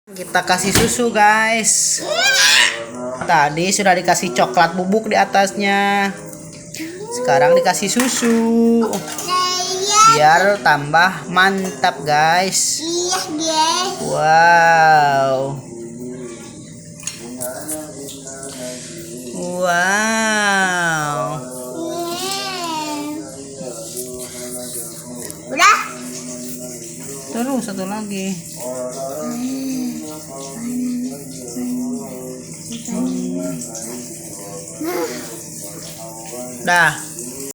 Kita kasih susu, guys. Tadi sudah dikasih coklat bubuk di atasnya. Sekarang dikasih susu. Biar tambah mantap, guys. Wow. Wow. Udah. Terus satu lagi. Dah.